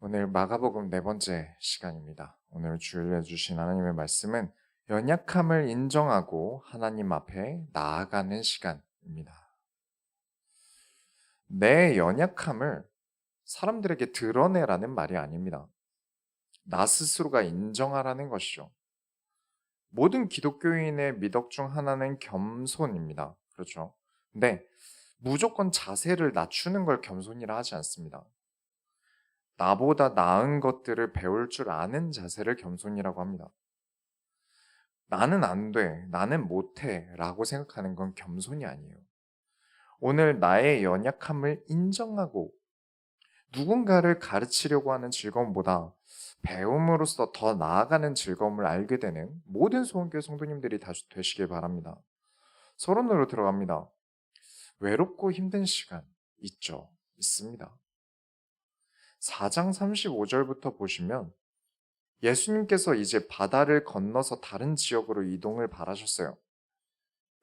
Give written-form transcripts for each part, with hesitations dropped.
오늘 마가복음 네 번째 시간입니다. 오늘 주일에 주신 하나님의 말씀은 연약함을 인정하고 하나님 앞에 나아가는 시간입니다. 내 연약함을 사람들에게 드러내라는 말이 아닙니다. 나 스스로가 인정하라는 것이죠. 모든 기독교인의 미덕 중 하나는 겸손입니다. 그렇죠. 근데 무조건 자세를 낮추는 걸 겸손이라 하지 않습니다. 나보다 나은 것들을 배울 줄 아는 자세를 겸손이라고 합니다. 나는 안 돼, 나는 못해 라고 생각하는 건 겸손이 아니에요. 오늘 나의 연약함을 인정하고 누군가를 가르치려고 하는 즐거움보다 배움으로써 더 나아가는 즐거움을 알게 되는 모든 소원교회 성도님들이 다시 되시길 바랍니다. 서론으로 들어갑니다. 외롭고 힘든 시간 있죠? 있습니다. 4장 35절부터 보시면 예수님께서 이제 바다를 건너서 다른 지역으로 이동을 바라셨어요.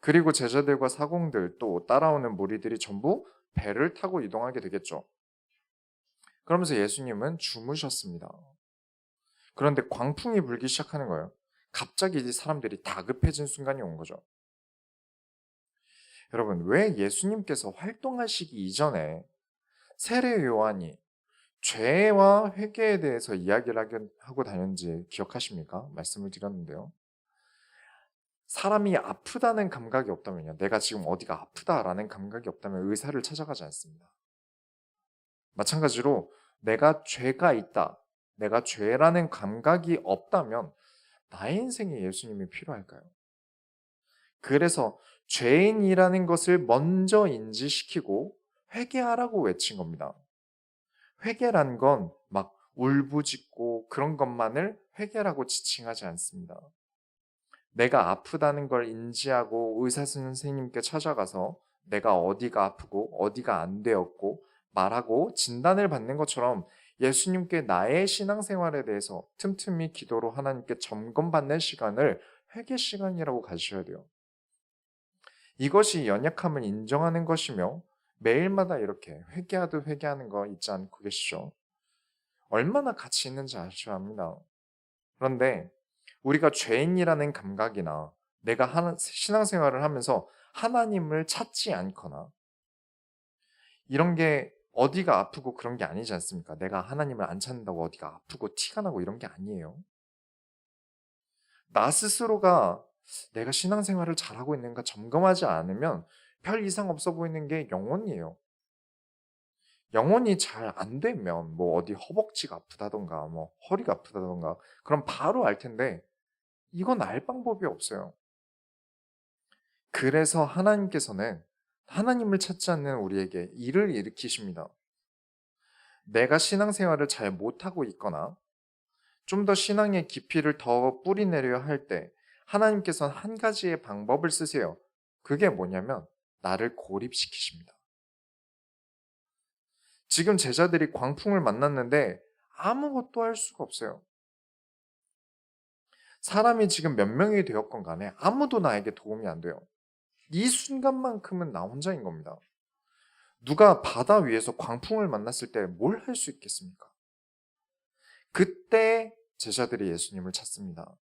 그리고 제자들과 사공들 또 따라오는 무리들이 전부 배를 타고 이동하게 되겠죠. 그러면서 예수님은 주무셨습니다. 그런데 광풍이 불기 시작하는 거예요. 갑자기 이 사람들이 다급해진 순간이 온 거죠. 여러분, 왜 예수님께서 활동하시기 이전에 세례 요한이 죄와 회개에 대해서 이야기를 하고 다녔는지 기억하십니까? 말씀을 드렸는데요. 사람이 아프다는 감각이 없다면요. 내가 지금 어디가 아프다라는 감각이 없다면 의사를 찾아가지 않습니다. 마찬가지로 내가 죄가 있다, 내가 죄라는 감각이 없다면 나의 인생에 예수님이 필요할까요? 그래서 죄인이라는 것을 먼저 인지시키고 회개하라고 외친 겁니다. 회개란 건 막 울부짖고 그런 것만을 회개라고 지칭하지 않습니다. 내가 아프다는 걸 인지하고 의사 선생님께 찾아가서 내가 어디가 아프고 어디가 안 되었고 말하고 진단을 받는 것처럼 예수님께 나의 신앙생활에 대해서 틈틈이 기도로 하나님께 점검받는 시간을 회개 시간이라고 가지셔야 돼요. 이것이 연약함을 인정하는 것이며 매일마다 이렇게 회개하듯 회개하는 거 있지 않고 계시죠? 얼마나 가치 있는지 아셔야 합니다. 그런데 우리가 죄인이라는 감각이나 내가 신앙생활을 하면서 하나님을 찾지 않거나 이런 게 어디가 아프고 그런 게 아니지 않습니까? 내가 하나님을 안 찾는다고 어디가 아프고 티가 나고 이런 게 아니에요. 나 스스로가 내가 신앙생활을 잘하고 있는가 점검하지 않으면 별 이상 없어 보이는 게 영혼이에요. 영혼이 잘 안 되면 뭐 어디 허벅지가 아프다던가 뭐 허리가 아프다던가 그럼 바로 알 텐데 이건 알 방법이 없어요. 그래서 하나님께서는 하나님을 찾지 않는 우리에게 일을 일으키십니다. 내가 신앙생활을 잘 못하고 있거나 좀 더 신앙의 깊이를 더 뿌리내려 할 때 하나님께서는 한 가지의 방법을 쓰세요. 그게 뭐냐면 나를 고립시키십니다. 지금 제자들이 광풍을 만났는데 아무것도 할 수가 없어요. 사람이 지금 몇 명이 되었건 간에 아무도 나에게 도움이 안 돼요. 이 순간만큼은 나 혼자인 겁니다. 누가 바다 위에서 광풍을 만났을 때 뭘 할 수 있겠습니까? 그때 제자들이 예수님을 찾습니다.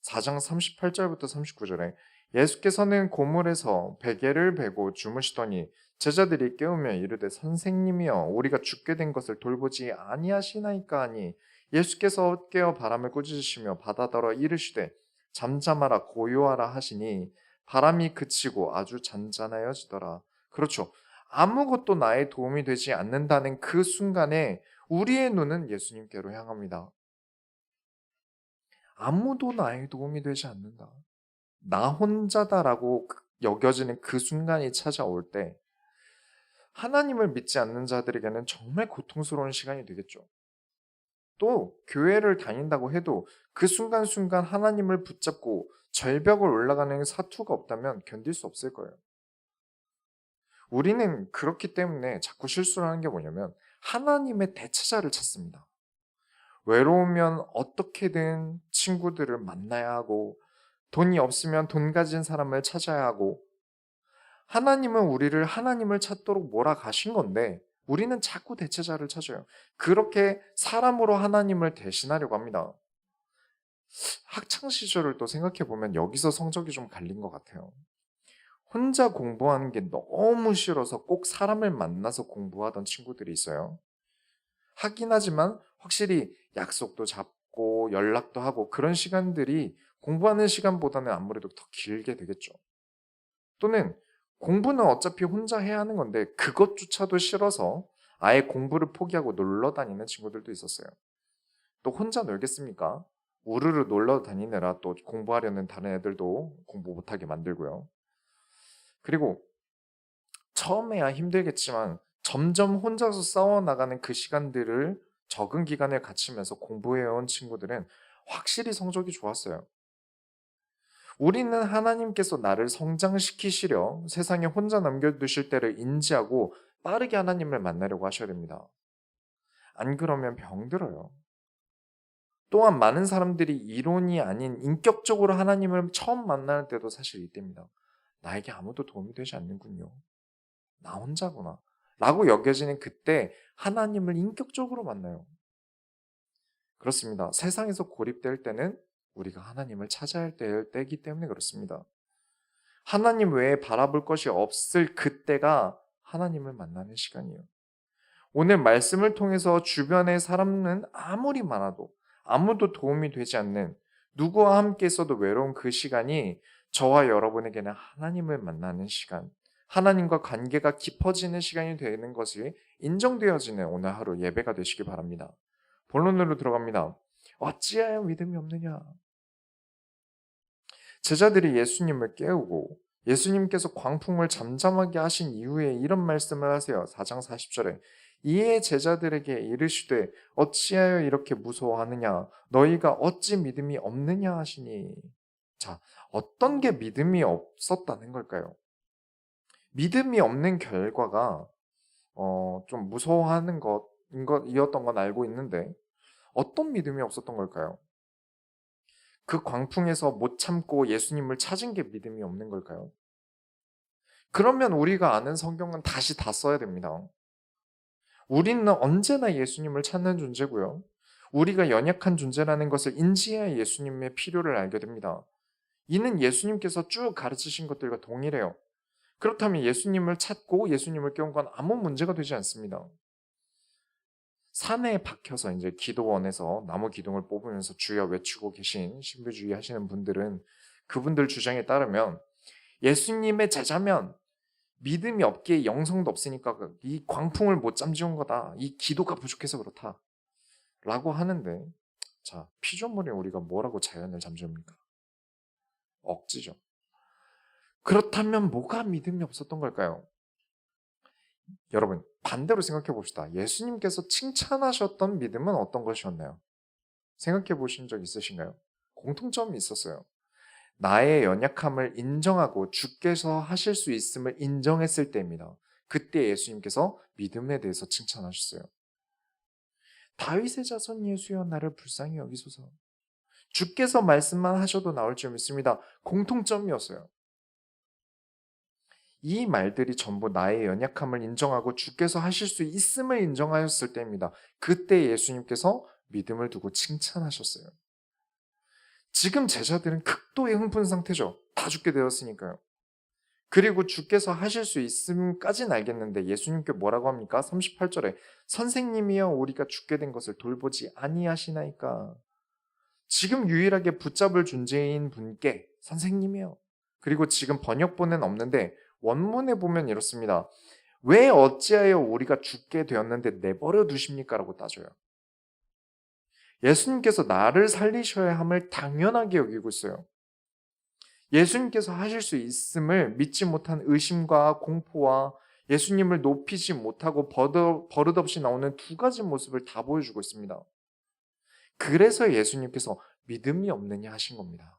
4장 38절부터 39절에 예수께서는 고물에서 베개를 베고 주무시더니 제자들이 깨우며 이르되 선생님이여 우리가 죽게 된 것을 돌보지 아니하시나이까 하니 예수께서 깨어 바람을 꾸짖으시며 바다더러 이르시되 잠잠하라 고요하라 하시니 바람이 그치고 아주 잔잔하여지더라. 그렇죠. 아무것도 나의 도움이 되지 않는다는 그 순간에 우리의 눈은 예수님께로 향합니다. 아무도 나의 도움이 되지 않는다. 나 혼자다라고 여겨지는 그 순간이 찾아올 때 하나님을 믿지 않는 자들에게는 정말 고통스러운 시간이 되겠죠. 또 교회를 다닌다고 해도 그 순간순간 하나님을 붙잡고 절벽을 올라가는 사투가 없다면 견딜 수 없을 거예요. 우리는 그렇기 때문에 자꾸 실수를 하는 게 뭐냐면 하나님의 대체자를 찾습니다. 외로우면 어떻게든 친구들을 만나야 하고 돈이 없으면 돈 가진 사람을 찾아야 하고 하나님은 우리를 하나님을 찾도록 몰아가신 건데 우리는 자꾸 대체자를 찾아요. 그렇게 사람으로 하나님을 대신하려고 합니다. 학창 시절을 또 생각해 보면 여기서 성적이 좀 갈린 것 같아요. 혼자 공부하는 게 너무 싫어서 꼭 사람을 만나서 공부하던 친구들이 있어요. 하긴 하지만 확실히 약속도 잡고 연락도 하고 그런 시간들이 공부하는 시간보다는 아무래도 더 길게 되겠죠. 또는 공부는 어차피 혼자 해야 하는 건데 그것조차도 싫어서 아예 공부를 포기하고 놀러 다니는 친구들도 있었어요. 또 혼자 놀겠습니까? 우르르 놀러 다니느라 또 공부하려는 다른 애들도 공부 못하게 만들고요. 그리고 처음에야 힘들겠지만 점점 혼자서 싸워나가는 그 시간들을 적응 기간을 갖추면서 공부해온 친구들은 확실히 성적이 좋았어요. 우리는 하나님께서 나를 성장시키시려 세상에 혼자 남겨두실 때를 인지하고 빠르게 하나님을 만나려고 하셔야 됩니다. 안 그러면 병들어요. 또한 많은 사람들이 이론이 아닌 인격적으로 하나님을 처음 만날 때도 사실 이때입니다. 나에게 아무도 도움이 되지 않는군요. 나 혼자구나. 라고 여겨지는 그때 하나님을 인격적으로 만나요. 그렇습니다. 세상에서 고립될 때는 우리가 하나님을 찾아야 할 때이기 때문에 그렇습니다. 하나님 외에 바라볼 것이 없을 그때가 하나님을 만나는 시간이에요. 오늘 말씀을 통해서 주변의 사람은 아무리 많아도 아무도 도움이 되지 않는 누구와 함께 있어도 외로운 그 시간이 저와 여러분에게는 하나님을 만나는 시간, 하나님과 관계가 깊어지는 시간이 되는 것이 인정되어지는 오늘 하루 예배가 되시기 바랍니다. 본론으로 들어갑니다. 어찌하여 믿음이 없느냐? 제자들이 예수님을 깨우고 예수님께서 광풍을 잠잠하게 하신 이후에 이런 말씀을 하세요. 4장 40절에 이에 제자들에게 이르시되 어찌하여 이렇게 무서워하느냐 너희가 어찌 믿음이 없느냐 하시니. 자, 어떤 게 믿음이 없었다는 걸까요? 믿음이 없는 결과가 좀 무서워하는 것이었던 건 알고 있는데 어떤 믿음이 없었던 걸까요? 그 광풍에서 못 참고 예수님을 찾은 게 믿음이 없는 걸까요? 그러면 우리가 아는 성경은 다시 다 써야 됩니다. 우리는 언제나 예수님을 찾는 존재고요. 우리가 연약한 존재라는 것을 인지해야 예수님의 필요를 알게 됩니다. 이는 예수님께서 쭉 가르치신 것들과 동일해요. 그렇다면 예수님을 찾고 예수님을 깨운 건 아무 문제가 되지 않습니다. 산에 박혀서 이제 기도원에서 나무 기둥을 뽑으면서 주여 외치고 계신 신비주의 하시는 분들은 그분들 주장에 따르면 예수님의 제자면 믿음이 없기에 영성도 없으니까 이 광풍을 못 잠재운 거다. 이 기도가 부족해서 그렇다. 라고 하는데 자, 피조물에 우리가 뭐라고 자연을 잠재웁니까? 억지죠. 그렇다면 뭐가 믿음이 없었던 걸까요? 여러분 반대로 생각해 봅시다. 예수님께서 칭찬하셨던 믿음은 어떤 것이었나요? 생각해 보신 적 있으신가요? 공통점이 있었어요. 나의 연약함을 인정하고 주께서 하실 수 있음을 인정했을 때입니다. 그때 예수님께서 믿음에 대해서 칭찬하셨어요. 다윗의 자손 예수여 나를 불쌍히 여기소서. 주께서 말씀만 하셔도 나올 줄 믿습니다. 공통점이었어요. 이 말들이 전부 나의 연약함을 인정하고 주께서 하실 수 있음을 인정하였을 때입니다. 그때 예수님께서 믿음을 두고 칭찬하셨어요. 지금 제자들은 극도의 흥분 상태죠. 다 죽게 되었으니까요. 그리고 주께서 하실 수 있음까지는 알겠는데 예수님께 뭐라고 합니까? 38절에 선생님이여 우리가 죽게 된 것을 돌보지 아니하시나이까. 지금 유일하게 붙잡을 존재인 분께 선생님이요. 그리고 지금 번역본은 없는데 원문에 보면 이렇습니다. 왜 어찌하여 우리가 죽게 되었는데 내버려 두십니까? 라고 따져요. 예수님께서 나를 살리셔야 함을 당연하게 여기고 있어요. 예수님께서 하실 수 있음을 믿지 못한 의심과 공포와 예수님을 높이지 못하고 버릇없이 나오는 두 가지 모습을 다 보여주고 있습니다. 그래서 예수님께서 믿음이 없느냐 하신 겁니다.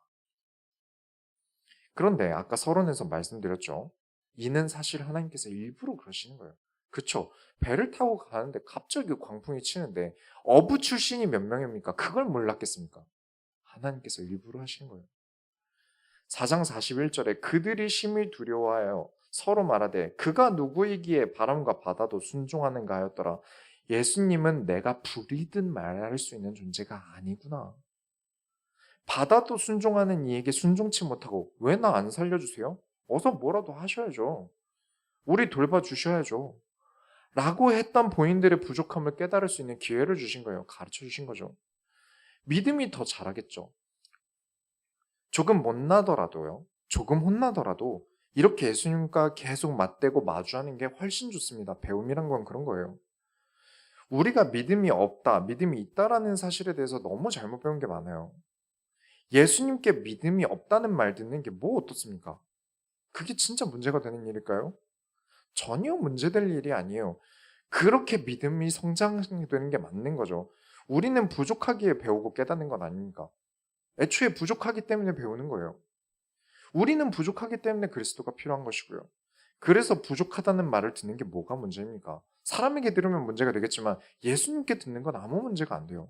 그런데 아까 서론에서 말씀드렸죠. 이는 사실 하나님께서 일부러 그러시는 거예요. 그쵸? 배를 타고 가는데 갑자기 광풍이 치는데 어부 출신이 몇 명입니까? 그걸 몰랐겠습니까? 하나님께서 일부러 하시는 거예요. 4장 41절에 그들이 심히 두려워하여 서로 말하되 그가 누구이기에 바람과 바다도 순종하는가 하였더라. 예수님은 내가 부리듯 말할 수 있는 존재가 아니구나. 바다도 순종하는 이에게 순종치 못하고 왜 나 안 살려주세요? 어서 뭐라도 하셔야죠. 우리 돌봐주셔야죠. 라고 했던 본인들의 부족함을 깨달을 수 있는 기회를 주신 거예요. 가르쳐 주신 거죠. 믿음이 더 잘하겠죠. 조금 못나더라도요. 조금 혼나더라도 이렇게 예수님과 계속 맞대고 마주하는 게 훨씬 좋습니다. 배움이란 건 그런 거예요. 우리가 믿음이 없다, 믿음이 있다라는 사실에 대해서 너무 잘못 배운 게 많아요. 예수님께 믿음이 없다는 말 듣는 게 뭐 어떻습니까? 그게 진짜 문제가 되는 일일까요? 전혀 문제될 일이 아니에요. 그렇게 믿음이 성장되는 게 맞는 거죠. 우리는 부족하기에 배우고 깨닫는 건 아닙니까? 애초에 부족하기 때문에 배우는 거예요. 우리는 부족하기 때문에 그리스도가 필요한 것이고요. 그래서 부족하다는 말을 듣는 게 뭐가 문제입니까? 사람에게 들으면 문제가 되겠지만 예수님께 듣는 건 아무 문제가 안 돼요.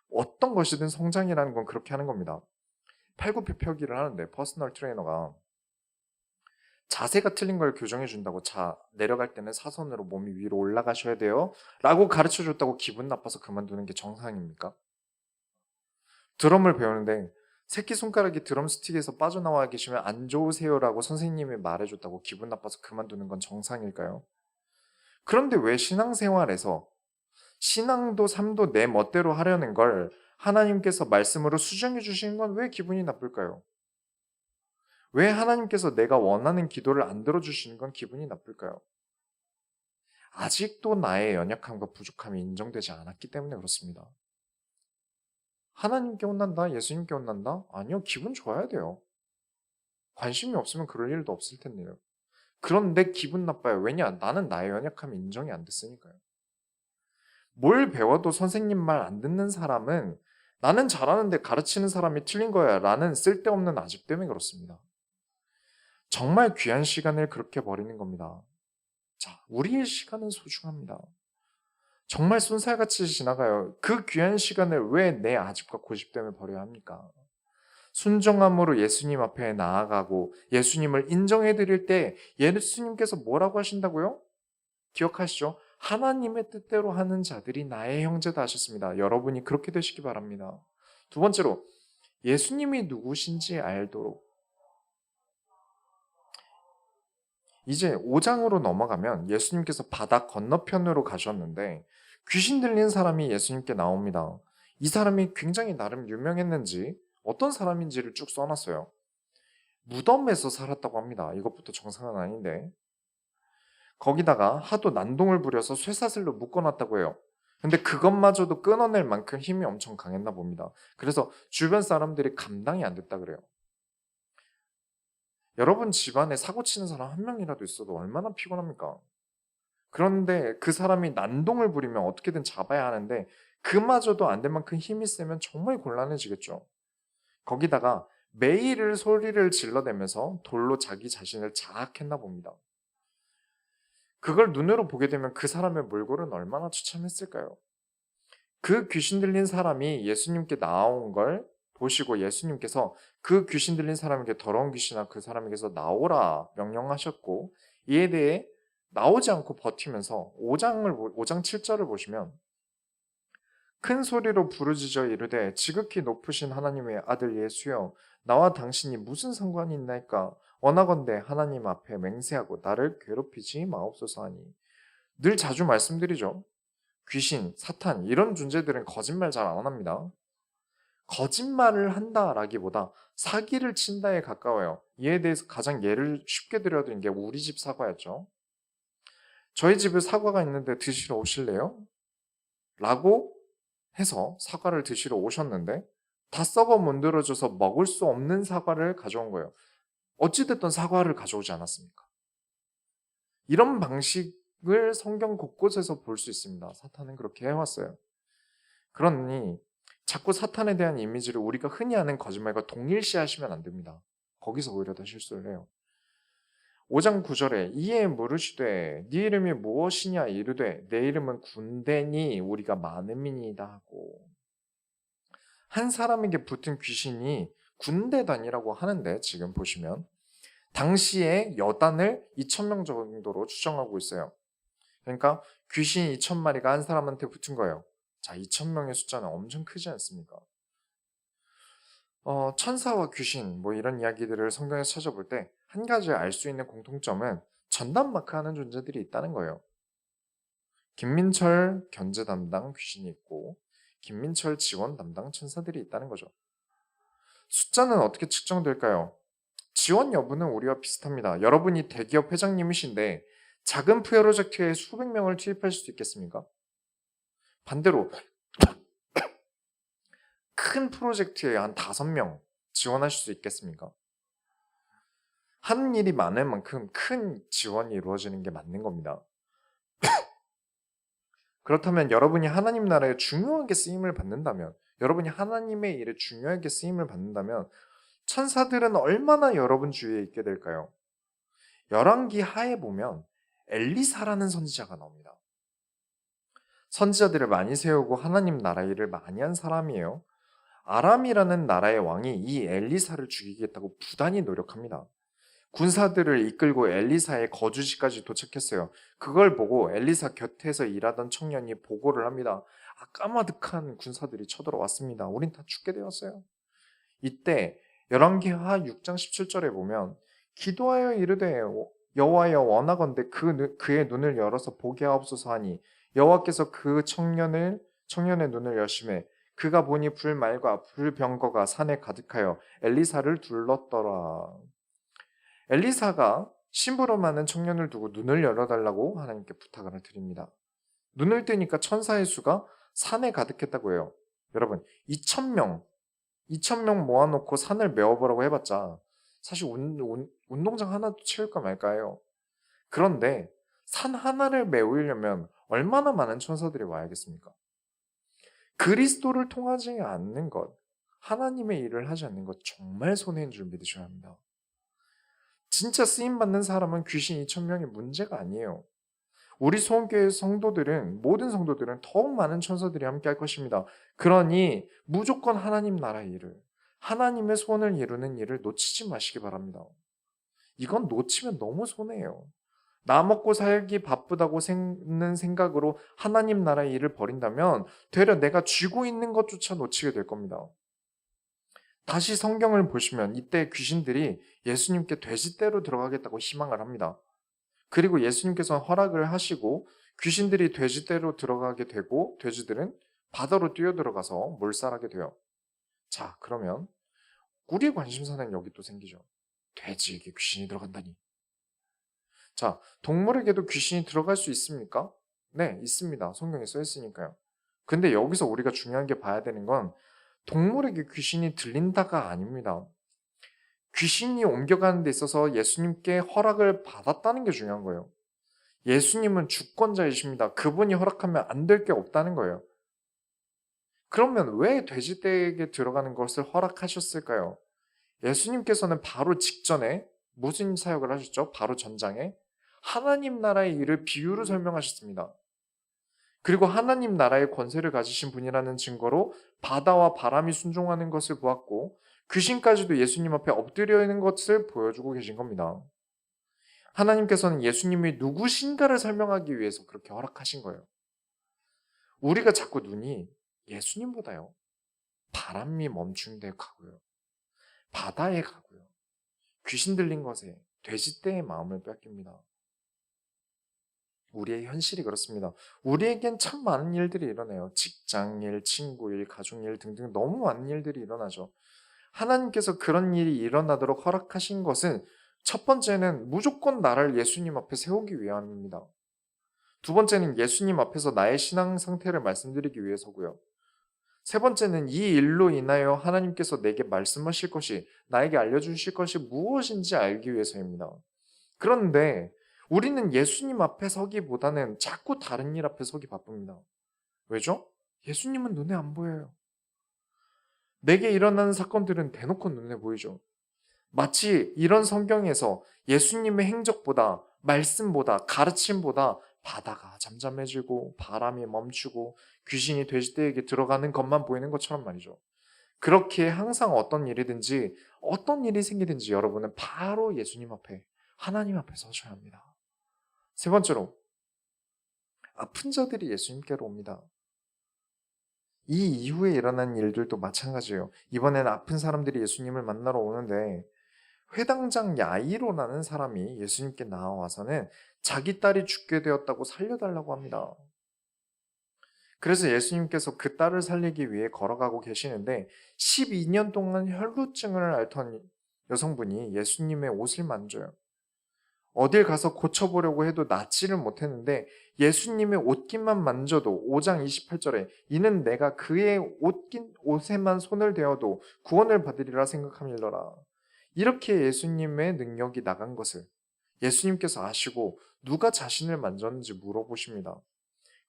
어떤 것이든 성장이라는 건 그렇게 하는 겁니다. 팔굽혀펴기를 하는데 퍼스널 트레이너가 자세가 틀린 걸 교정해 준다고 내려갈 때는 사선으로 몸이 위로 올라가셔야 돼요 라고 가르쳐 줬다고 기분 나빠서 그만두는 게 정상입니까? 드럼을 배우는데 새끼손가락이 드럼 스틱에서 빠져나와 계시면 안 좋으세요라고 선생님이 말해줬다고 기분 나빠서 그만두는 건 정상일까요? 그런데 왜 신앙생활에서 신앙도 삶도 내 멋대로 하려는 걸 하나님께서 말씀으로 수정해 주시는 건 왜 기분이 나쁠까요? 왜 하나님께서 내가 원하는 기도를 안 들어주시는 건 기분이 나쁠까요? 아직도 나의 연약함과 부족함이 인정되지 않았기 때문에 그렇습니다. 하나님께 혼난다? 예수님께 혼난다? 아니요, 기분 좋아야 돼요. 관심이 없으면 그럴 일도 없을 텐데요. 그런데 기분 나빠요. 왜냐? 나는 나의 연약함이 인정이 안 됐으니까요. 뭘 배워도 선생님 말 안 듣는 사람은 나는 잘하는데 가르치는 사람이 틀린 거야 라는 쓸데없는 아집 때문에 그렇습니다. 정말 귀한 시간을 그렇게 버리는 겁니다. 자, 우리의 시간은 소중합니다. 정말 쏜살같이 지나가요. 그 귀한 시간을 왜 내 아집과 고집 때문에 버려야 합니까? 순종함으로 예수님 앞에 나아가고 예수님을 인정해 드릴 때 예수님께서 뭐라고 하신다고요? 기억하시죠? 하나님의 뜻대로 하는 자들이 나의 형제다 하셨습니다. 여러분이 그렇게 되시기 바랍니다. 두 번째로 예수님이 누구신지 알도록 이제 5장으로 넘어가면 예수님께서 바다 건너편으로 가셨는데 귀신 들린 사람이 예수님께 나옵니다. 이 사람이 굉장히 나름 유명했는지 어떤 사람인지를 쭉 써놨어요. 무덤에서 살았다고 합니다. 이것부터 정상은 아닌데 거기다가 하도 난동을 부려서 쇠사슬로 묶어놨다고 해요. 근데 그것마저도 끊어낼 만큼 힘이 엄청 강했나 봅니다. 그래서 주변 사람들이 감당이 안 됐다 그래요. 여러분 집안에 사고 치는 사람 한 명이라도 있어도 얼마나 피곤합니까? 그런데 그 사람이 난동을 부리면 어떻게든 잡아야 하는데 그마저도 안 될 만큼 힘이 세면 정말 곤란해지겠죠. 거기다가 매일 소리를 질러대면서 돌로 자기 자신을 자학했나 봅니다. 그걸 눈으로 보게 되면 그 사람의 몰골은 얼마나 처참했을까요? 그 귀신 들린 사람이 예수님께 나온 걸 보시고 예수님께서 그 귀신 들린 사람에게 더러운 귀신아 그 사람에게서 나오라 명령하셨고 이에 대해 나오지 않고 버티면서 5장 7절을 보시면 큰 소리로 부르짖어 이르되 지극히 높으신 하나님의 아들 예수여 나와 당신이 무슨 상관이 있나이까 원하건대 하나님 앞에 맹세하고 나를 괴롭히지 마옵소서 하니 늘 자주 말씀드리죠. 귀신, 사탄 이런 존재들은 거짓말 잘 안 합니다. 거짓말을 한다라기보다 사기를 친다에 가까워요. 이에 대해서 가장 예를 쉽게 들어드린 게 우리 집 사과였죠. 저희 집에 사과가 있는데 드시러 오실래요? 라고 해서 사과를 드시러 오셨는데 다 썩어 문드러져서 먹을 수 없는 사과를 가져온 거예요. 어찌됐든 사과를 가져오지 않았습니까? 이런 방식을 성경 곳곳에서 볼 수 있습니다. 사탄은 그렇게 해왔어요. 그러니 자꾸 사탄에 대한 이미지를 우리가 흔히 하는 거짓말과 동일시하시면 안 됩니다. 거기서 오히려 더 실수를 해요. 5장 9절에 이에 물으시되 네 이름이 무엇이냐 이르되 내 이름은 군대니 우리가 많음이니이다 하고 한 사람에게 붙은 귀신이 군대 단위라고 하는데 지금 보시면 당시에 여단을 2,000명 정도로 추정하고 있어요. 그러니까 귀신 2,000마리가 한 사람한테 붙은 거예요. 자, 2,000명의 숫자는 엄청 크지 않습니까? 천사와 귀신 뭐 이런 이야기들을 성경에서 찾아볼 때 한 가지 알 수 있는 공통점은 전담 마크하는 존재들이 있다는 거예요. 김민철 견제 담당 귀신이 있고 김민철 지원 담당 천사들이 있다는 거죠. 숫자는 어떻게 측정될까요? 지원 여부는 우리와 비슷합니다. 여러분이 대기업 회장님이신데 작은 프로젝트에 수백 명을 투입할 수 있겠습니까? 반대로 큰 프로젝트에 한 5명 지원하실 수 있겠습니까? 하는 일이 많은 만큼 큰 지원이 이루어지는 게 맞는 겁니다. 그렇다면 여러분이 하나님 나라에 중요하게 쓰임을 받는다면, 여러분이 하나님의 일에 중요하게 쓰임을 받는다면 천사들은 얼마나 여러분 주위에 있게 될까요? 열왕기 하에 보면 엘리사라는 선지자가 나옵니다. 선지자들을 많이 세우고 하나님 나라 일을 많이 한 사람이에요. 아람이라는 나라의 왕이 이 엘리사를 죽이겠다고 부단히 노력합니다. 군사들을 이끌고 엘리사의 거주지까지 도착했어요. 그걸 보고 엘리사 곁에서 일하던 청년이 보고를 합니다. 까마득한 군사들이 쳐들어왔습니다. 우린 다 죽게 되었어요. 이때 열왕기하 6장 17절에 보면 기도하여 이르되 여호와여 원하건대 그의 눈을 열어서 보게 하옵소서 하니 여호와께서 그 청년의 눈을 여심해 그가 보니 불말과 불병거가 산에 가득하여 엘리사를 둘렀더라. 엘리사가 심부름하는 청년을 두고 눈을 열어달라고 하나님께 부탁을 드립니다. 눈을 뜨니까 천사의 수가 산에 가득했다고 해요. 여러분 2,000명 모아놓고 산을 메워보라고 해봤자 사실 운동장 하나도 채울까 말까요? 그런데 산 하나를 메우려면 얼마나 많은 천사들이 와야겠습니까? 그리스도를 통하지 않는 것, 하나님의 일을 하지 않는 것 정말 손해인 줄 믿으셔야 합니다. 진짜 쓰임받는 사람은 귀신 2,000명이 문제가 아니에요. 우리 소원교회 모든 성도들은 더욱 많은 천사들이 함께 할 것입니다. 그러니 무조건 하나님 나라의 일을, 하나님의 소원을 이루는 일을 놓치지 마시기 바랍니다. 이건 놓치면 너무 손해예요. 나 먹고 살기 바쁘다고 생각으로 하나님 나라의 일을 버린다면 되려 내가 쥐고 있는 것조차 놓치게 될 겁니다. 다시 성경을 보시면 이때 귀신들이 예수님께 돼지떼로 들어가겠다고 희망을 합니다. 그리고 예수님께서 허락을 하시고 귀신들이 돼지떼로 들어가게 되고 돼지들은 바다로 뛰어들어가서 몰살하게 돼요. 자, 그러면 우리의 관심사는 여기 또 생기죠. 돼지에게 귀신이 들어간다니. 자, 동물에게도 귀신이 들어갈 수 있습니까? 네, 있습니다. 성경에 써 있으니까요. 근데 여기서 우리가 중요한 게 봐야 되는 건 동물에게 귀신이 들린다가 아닙니다. 귀신이 옮겨가는 데 있어서 예수님께 허락을 받았다는 게 중요한 거예요. 예수님은 주권자이십니다. 그분이 허락하면 안 될 게 없다는 거예요. 그러면 왜 돼지떼에게 들어가는 것을 허락하셨을까요? 예수님께서는 바로 직전에 무슨 사역을 하셨죠? 바로 전장에 하나님 나라의 일을 비유로 설명하셨습니다. 그리고 하나님 나라의 권세를 가지신 분이라는 증거로 바다와 바람이 순종하는 것을 보았고 귀신까지도 예수님 앞에 엎드려 있는 것을 보여주고 계신 겁니다. 하나님께서는 예수님이 누구신가를 설명하기 위해서 그렇게 허락하신 거예요. 우리가 자꾸 눈이 예수님보다요. 바람이 멈춘 데 가고요. 바다에 가고요. 귀신 들린 것에 돼지떼의 마음을 뺏깁니다. 우리의 현실이 그렇습니다. 우리에겐 참 많은 일들이 일어나요. 직장일, 친구일, 가족일 등등 너무 많은 일들이 일어나죠. 하나님께서 그런 일이 일어나도록 허락하신 것은 첫 번째는 무조건 나를 예수님 앞에 세우기 위함입니다. 두 번째는 예수님 앞에서 나의 신앙 상태를 말씀드리기 위해서고요. 세 번째는 이 일로 인하여 하나님께서 내게 말씀하실 것이, 나에게 알려주실 것이 무엇인지 알기 위해서입니다. 그런데 우리는 예수님 앞에 서기보다는 자꾸 다른 일 앞에 서기 바쁩니다. 왜죠? 예수님은 눈에 안 보여요. 내게 일어나는 사건들은 대놓고 눈에 보이죠. 마치 이런 성경에서 예수님의 행적보다, 말씀보다, 가르침보다 바다가 잠잠해지고 바람이 멈추고 귀신이 돼지떼에게 들어가는 것만 보이는 것처럼 말이죠. 그렇게 항상 어떤 일이 생기든지 여러분은 바로 예수님 앞에, 하나님 앞에 서셔야 합니다. 세 번째로, 아픈 자들이 예수님께로 옵니다. 이 이후에 일어난 일들도 마찬가지예요. 이번에는 아픈 사람들이 예수님을 만나러 오는데 회당장 야이로라는 사람이 예수님께 나와서는 자기 딸이 죽게 되었다고 살려달라고 합니다. 그래서 예수님께서 그 딸을 살리기 위해 걸어가고 계시는데 12년 동안 혈루증을 앓던 여성분이 예수님의 옷을 만져요. 어딜 가서 고쳐보려고 해도 낫지를 못했는데 예수님의 옷깃만 만져도 5장 28절에 이는 내가 그의 옷에만 손을 대어도 구원을 받으리라 생각함일러라. 이렇게 예수님의 능력이 나간 것을 예수님께서 아시고 누가 자신을 만졌는지 물어보십니다.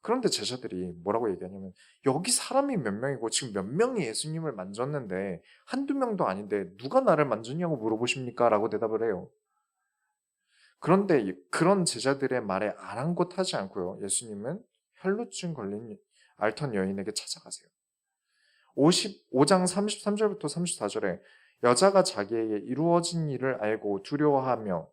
그런데 제자들이 뭐라고 얘기하냐면 여기 사람이 몇 명이고 지금 몇 명이 예수님을 만졌는데 한두 명도 아닌데 누가 나를 만졌냐고 물어보십니까? 라고 대답을 해요. 그런데 그런 제자들의 말에 아랑곳하지 않고요. 예수님은 혈루증 걸린 앓던 여인에게 찾아가세요. 55장 33절부터 34절에 여자가 자기에게 이루어진 일을 알고 두려워하며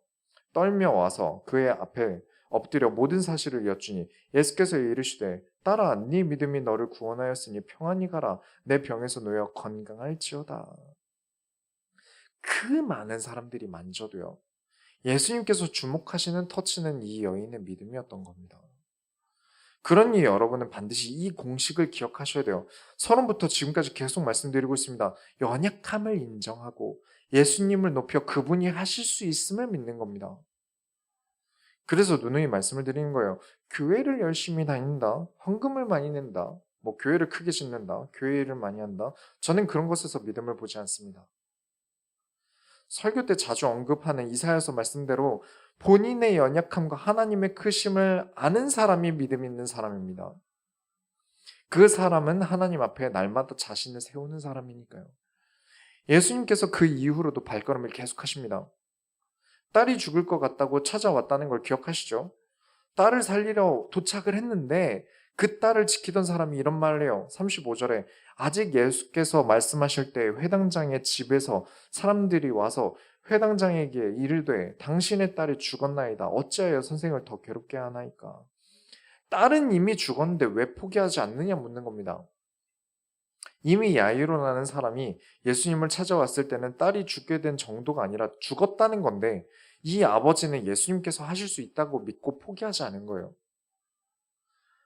떨며 와서 그의 앞에 엎드려 모든 사실을 여쭈니 예수께서 이르시되 딸아 네 믿음이 너를 구원하였으니 평안히 가라 내 병에서 놓여 건강할지어다. 그 많은 사람들이 만져도요. 예수님께서 주목하시는 터치는 이 여인의 믿음이었던 겁니다. 그러니 여러분은 반드시 이 공식을 기억하셔야 돼요. 서론부터 지금까지 계속 말씀드리고 있습니다. 연약함을 인정하고 예수님을 높여 그분이 하실 수 있음을 믿는 겁니다. 그래서 누누이 말씀을 드리는 거예요. 교회를 열심히 다닌다, 헌금을 많이 낸다, 뭐 교회를 크게 짓는다, 교회 일을 많이 한다. 저는 그런 것에서 믿음을 보지 않습니다. 설교 때 자주 언급하는 이사야서 말씀대로 본인의 연약함과 하나님의 크심을 아는 사람이 믿음 있는 사람입니다. 그 사람은 하나님 앞에 날마다 자신을 세우는 사람이니까요. 예수님께서 그 이후로도 발걸음을 계속하십니다. 딸이 죽을 것 같다고 찾아왔다는 걸 기억하시죠? 딸을 살리러 도착을 했는데 그 딸을 지키던 사람이 이런 말을 해요. 35절에 아직 예수께서 말씀하실 때 회당장의 집에서 사람들이 와서 회당장에게 이르되 당신의 딸이 죽었나이다. 어찌하여 선생을 더 괴롭게 하나이까? 딸은 이미 죽었는데 왜 포기하지 않느냐 묻는 겁니다. 이미 야이로라는 사람이 예수님을 찾아왔을 때는 딸이 죽게 된 정도가 아니라 죽었다는 건데 이 아버지는 예수님께서 하실 수 있다고 믿고 포기하지 않은 거예요.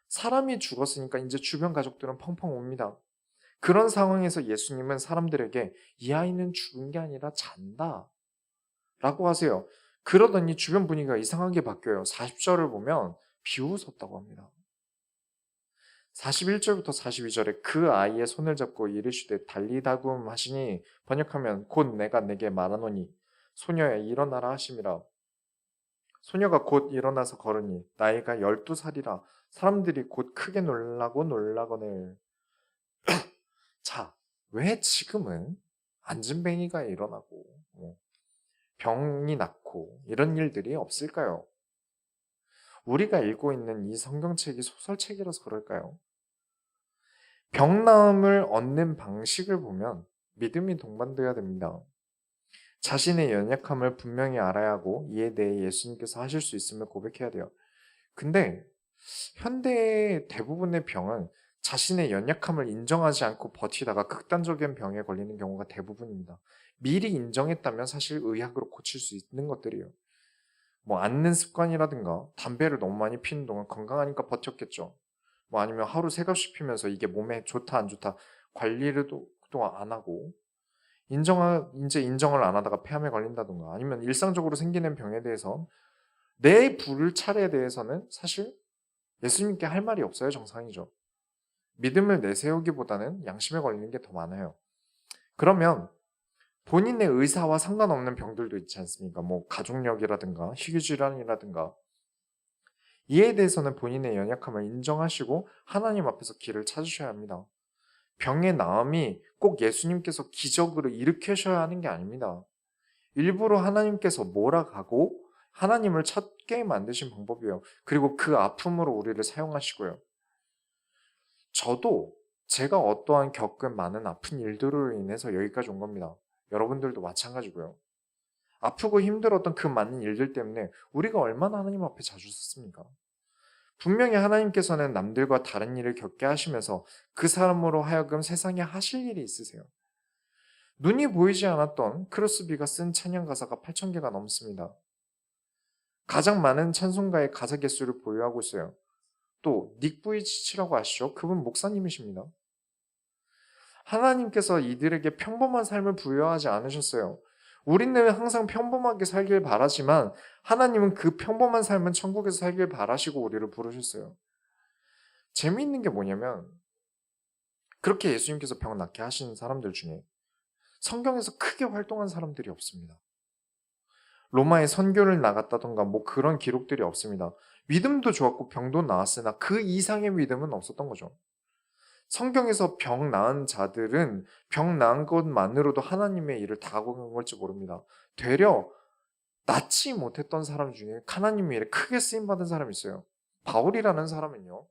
사람이 죽었으니까 이제 주변 가족들은 펑펑 옵니다. 그런 상황에서 예수님은 사람들에게 이 아이는 죽은 게 아니라 잔다 라고 하세요. 그러더니 주변 분위기가 이상하게 바뀌어요. 40절을 보면 비웃었다고 합니다. 41절부터 42절에 그 아이의 손을 잡고 이르시되 달리다굼 하시니 번역하면 곧 내가 내게 말하노니 소녀야 일어나라 하심이라. 소녀가 곧 일어나서 걸으니 나이가 12살이라 사람들이 곧 크게 놀라거늘. 자, 왜 지금은 안진뱅이가 일어나고 병이 낫고 이런 일들이 없을까요? 우리가 읽고 있는 이 성경책이 소설책이라서 그럴까요? 병나음을 얻는 방식을 보면 믿음이 동반되어야 됩니다. 자신의 연약함을 분명히 알아야 하고 이에 대해 예수님께서 하실 수 있음을 고백해야 돼요. 근데 현대의 대부분의 병은 자신의 연약함을 인정하지 않고 버티다가 극단적인 병에 걸리는 경우가 대부분입니다. 미리 인정했다면 사실 의학으로 고칠 수 있는 것들이에요. 뭐 앉는 습관이라든가 담배를 너무 많이 피는 동안 건강하니까 버텼겠죠. 뭐 아니면 하루 3갑씩 피면서 이게 몸에 좋다 안 좋다 관리를 또 안 하고 이제 인정을 안 하다가 폐암에 걸린다든가 아니면 일상적으로 생기는 병에 대해서 내 불찰에 대해서는 사실 예수님께 할 말이 없어요. 정상이죠. 믿음을 내세우기보다는 양심에 걸리는 게 더 많아요. 그러면 본인의 의사와 상관없는 병들도 있지 않습니까? 뭐 가족력이라든가 희귀질환이라든가 이에 대해서는 본인의 연약함을 인정하시고 하나님 앞에서 길을 찾으셔야 합니다. 병의 나음이 꼭 예수님께서 기적으로 일으키셔야 하는 게 아닙니다. 일부러 하나님께서 몰아가고 하나님을 찾게 만드신 방법이에요. 그리고 그 아픔으로 우리를 사용하시고요. 저도 제가 어떠한 겪은 많은 아픈 일들로 인해서 여기까지 온 겁니다. 여러분들도 마찬가지고요. 아프고 힘들었던 그 많은 일들 때문에 우리가 얼마나 하나님 앞에 자주 섰습니까? 분명히 하나님께서는 남들과 다른 일을 겪게 하시면서 그 사람으로 하여금 세상에 하실 일이 있으세요. 눈이 보이지 않았던 크로스비가 쓴 찬양 가사가 8,000개가 넘습니다. 가장 많은 찬송가의 가사 개수를 보유하고 있어요. 또 닉 부이치치라고 아시죠? 그분 목사님이십니다. 하나님께서 이들에게 평범한 삶을 부여하지 않으셨어요. 우리는 항상 평범하게 살길 바라지만 하나님은 그 평범한 삶은 천국에서 살길 바라시고 우리를 부르셨어요. 재미있는 게 뭐냐면 그렇게 예수님께서 병 낫게 하신 사람들 중에 성경에서 크게 활동한 사람들이 없습니다. 로마에 선교를 나갔다던가 뭐 그런 기록들이 없습니다. 믿음도 좋았고 병도 나았으나 그 이상의 믿음은 없었던 거죠. 성경에서 병 나은 자들은 병 나은 것만으로도 하나님의 일을 다 하고 간 걸지 모릅니다. 되려 낫지 못했던 사람 중에 하나님의 일에 크게 쓰임받은 사람이 있어요. 바울이라는 사람은요.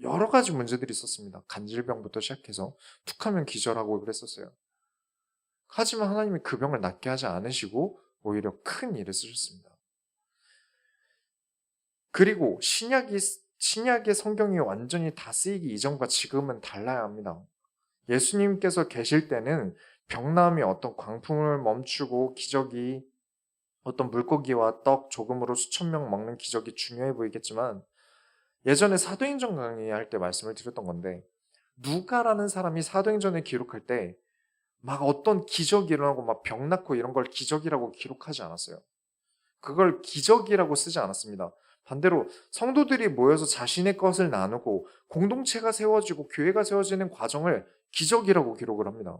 여러 가지 문제들이 있었습니다. 간질병부터 시작해서 툭하면 기절하고 그랬었어요. 하지만 하나님이 그 병을 낫게 하지 않으시고 오히려 큰 일을 쓰셨습니다. 그리고 신약의 성경이 완전히 다 쓰이기 이전과 지금은 달라야 합니다. 예수님께서 계실 때는 병나음이 어떤 광풍을 멈추고 기적이 어떤 물고기와 떡 조금으로 수천 명 먹는 기적이 중요해 보이겠지만 예전에 사도행전 강의할 때 말씀을 드렸던 건데 누가라는 사람이 사도행전을 기록할 때 막 어떤 기적이 일어나고 막 병 낫고 이런 걸 기적이라고 기록하지 않았어요. 그걸 기적이라고 쓰지 않았습니다. 반대로 성도들이 모여서 자신의 것을 나누고 공동체가 세워지고 교회가 세워지는 과정을 기적이라고 기록을 합니다.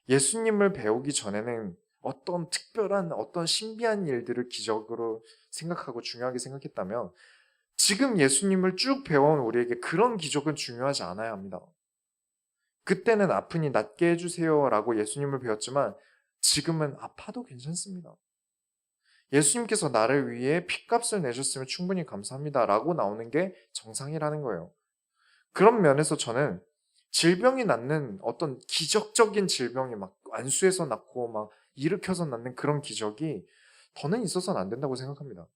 예수님을 배우기 전에는 어떤 특별한 어떤 신비한 일들을 기적으로 생각하고 중요하게 생각했다면 지금 예수님을 쭉 배워온 우리에게 그런 기적은 중요하지 않아야 합니다. 그때는 아프니 낫게 해주세요 라고 예수님을 배웠지만 지금은 아파도 괜찮습니다. 예수님께서 나를 위해 핏값을 내셨으면 충분히 감사합니다 라고 나오는 게 정상이라는 거예요. 그런 면에서 저는 질병이 낫는 어떤 기적적인 질병이 막 안수해서 낫고 막 일으켜서 낫는 그런 기적이 더는 있어서는 안 된다고 생각합니다.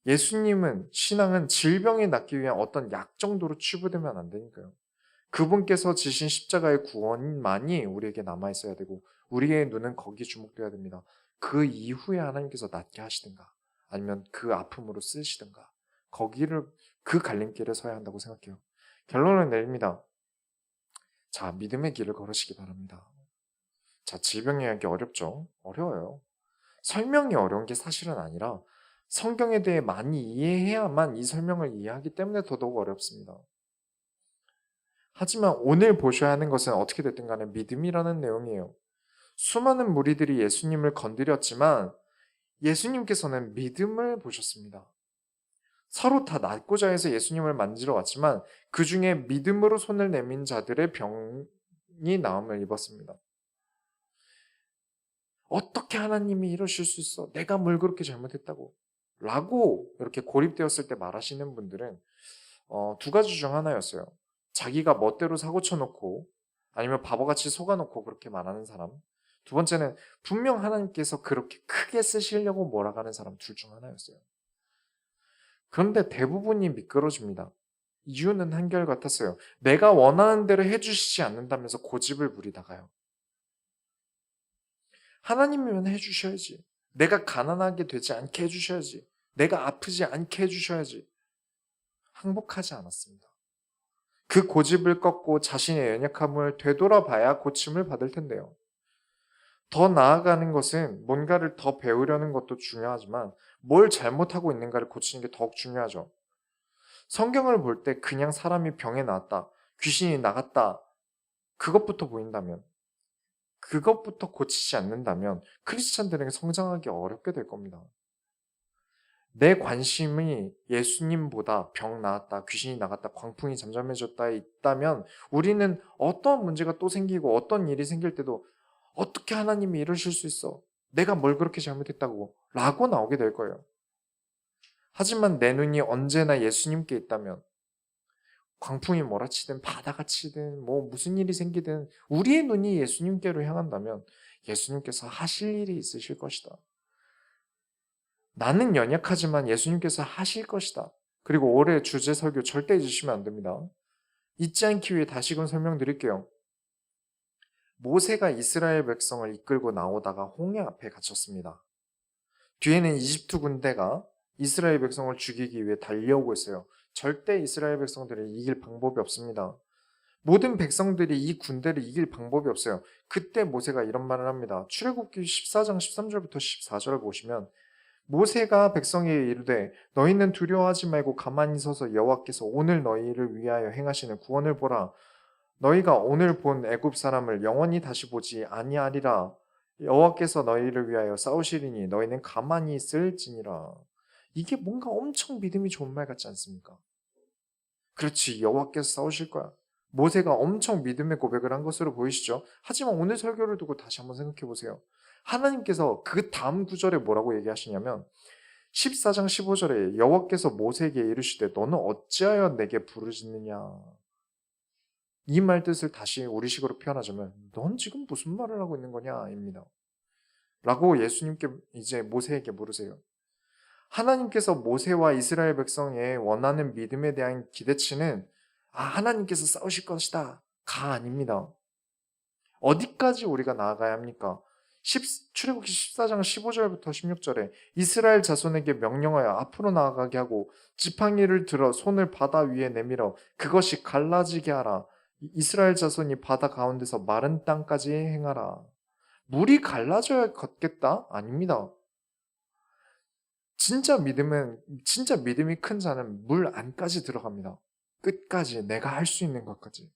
예수님은 신앙은 질병이 낫기 위한 어떤 약 정도로 치부되면 안 되니까요. 그분께서 지신 십자가의 구원만이 우리에게 남아있어야 되고 우리의 눈은 거기에 주목되어야 됩니다. 그 이후에 하나님께서 낫게 하시든가 아니면 그 아픔으로 쓰시든가 그 갈림길에 서야 한다고 생각해요. 결론을 내립니다. 자, 믿음의 길을 걸으시기 바랍니다. 자, 질병 이야기 어렵죠? 어려워요. 설명이 어려운 게 사실은 아니라 성경에 대해 많이 이해해야만 이 설명을 이해하기 때문에 더더욱 어렵습니다. 하지만 오늘 보셔야 하는 것은 어떻게 됐든 간에 믿음이라는 내용이에요. 수많은 무리들이 예수님을 건드렸지만 예수님께서는 믿음을 보셨습니다. 서로 다 낫고자 해서 예수님을 만지러 왔지만 그 중에 믿음으로 손을 내민 자들의 병이 나음을 입었습니다. 어떻게 하나님이 이러실 수 있어? 내가 뭘 그렇게 잘못했다고? 라고 이렇게 고립되었을 때 말하시는 분들은 두 가지 중 하나였어요. 자기가 멋대로 사고 쳐놓고 아니면 바보같이 속아놓고 그렇게 말하는 사람. 두 번째는 분명 하나님께서 그렇게 크게 쓰시려고 몰아가는 사람 둘 중 하나였어요. 그런데 대부분이 미끄러집니다. 이유는 한결같았어요. 내가 원하는 대로 해주시지 않는다면서 고집을 부리다가요. 하나님이면 해주셔야지. 내가 가난하게 되지 않게 해주셔야지. 내가 아프지 않게 해주셔야지. 항복하지 않았습니다. 그 고집을 꺾고 자신의 연약함을 되돌아봐야 고침을 받을 텐데요. 더 나아가는 것은 뭔가를 더 배우려는 것도 중요하지만 뭘 잘못하고 있는가를 고치는 게 더욱 중요하죠. 성경을 볼 때 그냥 사람이 병에 나왔다, 귀신이 나갔다, 그것부터 보인다면, 그것부터 고치지 않는다면 크리스찬들에게 성장하기 어렵게 될 겁니다. 내 관심이 예수님보다 병 나았다, 귀신이 나갔다, 광풍이 잠잠해졌다 있다면 우리는 어떤 문제가 또 생기고 어떤 일이 생길 때도 어떻게 하나님이 이러실 수 있어? 내가 뭘 그렇게 잘못했다고? 라고 나오게 될 거예요. 하지만 내 눈이 언제나 예수님께 있다면 광풍이 몰아치든 바다가 치든 뭐 무슨 일이 생기든 우리의 눈이 예수님께로 향한다면 예수님께서 하실 일이 있으실 것이다. 나는 연약하지만 예수님께서 하실 것이다. 그리고 올해 주제 설교 절대 잊으시면 안 됩니다. 잊지 않기 위해 다시금 설명드릴게요. 모세가 이스라엘 백성을 이끌고 나오다가 홍해 앞에 갇혔습니다. 뒤에는 이집트 군대가 이스라엘 백성을 죽이기 위해 달려오고 있어요. 절대 이스라엘 백성들을 이길 방법이 없습니다. 모든 백성들이 이 군대를 이길 방법이 없어요. 그때 모세가 이런 말을 합니다. 출애굽기 14장 13절부터 14절을 보시면 모세가 백성에게 이르되 너희는 두려워하지 말고 가만히 서서 여호와께서 오늘 너희를 위하여 행하시는 구원을 보라. 너희가 오늘 본 애굽 사람을 영원히 다시 보지 아니하리라. 여호와께서 너희를 위하여 싸우시리니 너희는 가만히 있을지니라. 이게 뭔가 엄청 믿음이 좋은 말 같지 않습니까? 그렇지, 여호와께서 싸우실 거야. 모세가 엄청 믿음의 고백을 한 것으로 보이시죠? 하지만 오늘 설교를 두고 다시 한번 생각해 보세요. 하나님께서 그 다음 구절에 뭐라고 얘기하시냐면 14장 15절에 여호와께서 모세에게 이르시되 너는 어찌하여 내게 부르짖느냐. 이 말 뜻을 다시 우리식으로 표현하자면 넌 지금 무슨 말을 하고 있는 거냐 입니다. 라고 예수님께 이제 모세에게 물으세요. 하나님께서 모세와 이스라엘 백성의 원하는 믿음에 대한 기대치는 하나님께서 싸우실 것이다 가 아닙니다. 어디까지 우리가 나아가야 합니까? 출애굽기 14장 15절부터 16절에 이스라엘 자손에게 명령하여 앞으로 나아가게 하고 지팡이를 들어 손을 바다 위에 내밀어 그것이 갈라지게 하라. 이스라엘 자손이 바다 가운데서 마른 땅까지 행하라. 물이 갈라져야 걷겠다? 아닙니다. 진짜 믿음이 큰 자는 물 안까지 들어갑니다. 끝까지 내가 할 수 있는 것까지.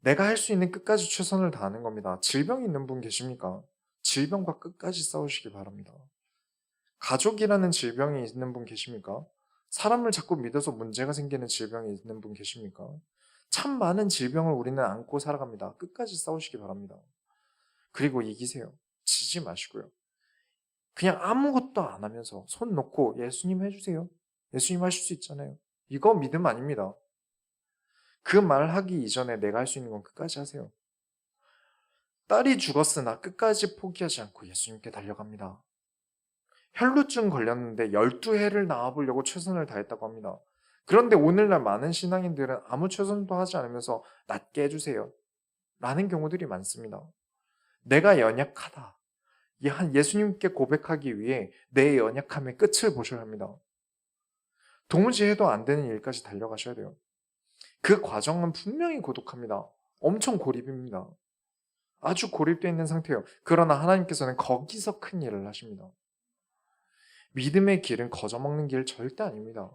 내가 할 수 있는 끝까지 최선을 다하는 겁니다. 질병이 있는 분 계십니까? 질병과 끝까지 싸우시기 바랍니다. 가족이라는 질병이 있는 분 계십니까? 사람을 자꾸 믿어서 문제가 생기는 질병이 있는 분 계십니까? 참 많은 질병을 우리는 안고 살아갑니다. 끝까지 싸우시기 바랍니다. 그리고 이기세요. 지지 마시고요. 그냥 아무것도 안 하면서 손 놓고 예수님 해주세요. 예수님 하실 수 있잖아요. 이거 믿음 아닙니다. 그 말 하기 이전에 내가 할 수 있는 건 끝까지 하세요. 딸이 죽었으나 끝까지 포기하지 않고 예수님께 달려갑니다. 혈루증 걸렸는데 12해를 나와보려고 최선을 다했다고 합니다. 그런데 오늘날 많은 신앙인들은 아무 최선도 하지 않으면서 낫게 해주세요 라는 경우들이 많습니다. 내가 연약하다. 예수님께 고백하기 위해 내 연약함의 끝을 보셔야 합니다. 도무지 해도 안 되는 일까지 달려가셔야 돼요. 그 과정은 분명히 고독합니다. 엄청 고립입니다. 아주 고립되어 있는 상태예요. 그러나 하나님께서는 거기서 큰 일을 하십니다. 믿음의 길은 거저먹는 길 절대 아닙니다.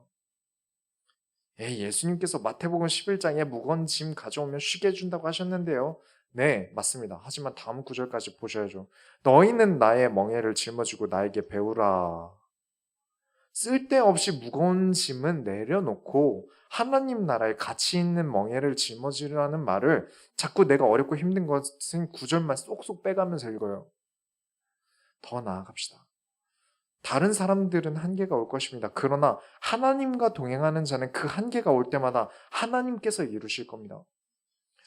예수님께서 마태복음 11장에 무거운 짐 가져오면 쉬게 해준다고 하셨는데요. 네, 맞습니다. 하지만 다음 구절까지 보셔야죠. 너희는 나의 멍에를 짊어지고 나에게 배우라. 쓸데없이 무거운 짐은 내려놓고 하나님 나라에 가치 있는 멍에를 짊어지라는 말을 자꾸 내가 어렵고 힘든 것은 구절만 쏙쏙 빼가면서 읽어요. 더 나아갑시다. 다른 사람들은 한계가 올 것입니다. 그러나 하나님과 동행하는 자는 그 한계가 올 때마다 하나님께서 이루실 겁니다.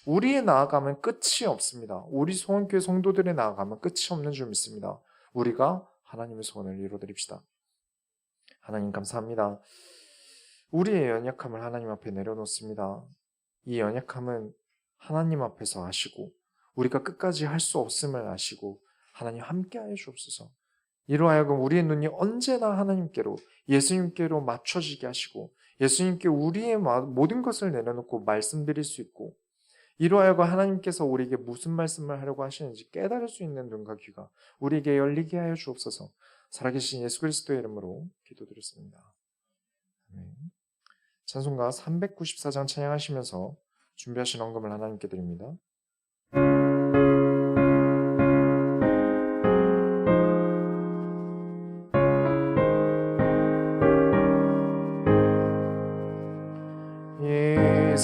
우리의 나아감은 끝이 없습니다. 우리 소원교회 성도들의 나아감은 끝이 없는 줄 믿습니다. 우리가 하나님의 소원을 이루어드립시다. 하나님 감사합니다. 우리의 연약함을 하나님 앞에 내려놓습니다. 이 연약함은 하나님 앞에서 아시고 우리가 끝까지 할 수 없음을 아시고 하나님 함께하여 주옵소서. 이로 하여금 우리의 눈이 언제나 하나님께로 예수님께로 맞춰지게 하시고 예수님께 우리의 모든 것을 내려놓고 말씀드릴 수 있고 이로 하여금 하나님께서 우리에게 무슨 말씀을 하려고 하시는지 깨달을 수 있는 눈과 귀가 우리에게 열리게 하여 주옵소서. 살아계신 예수 그리스도의 이름으로 기도드렸습니다. 아멘. 찬송가 394장 찬양하시면서 준비하신 헌금을 하나님께 드립니다. 이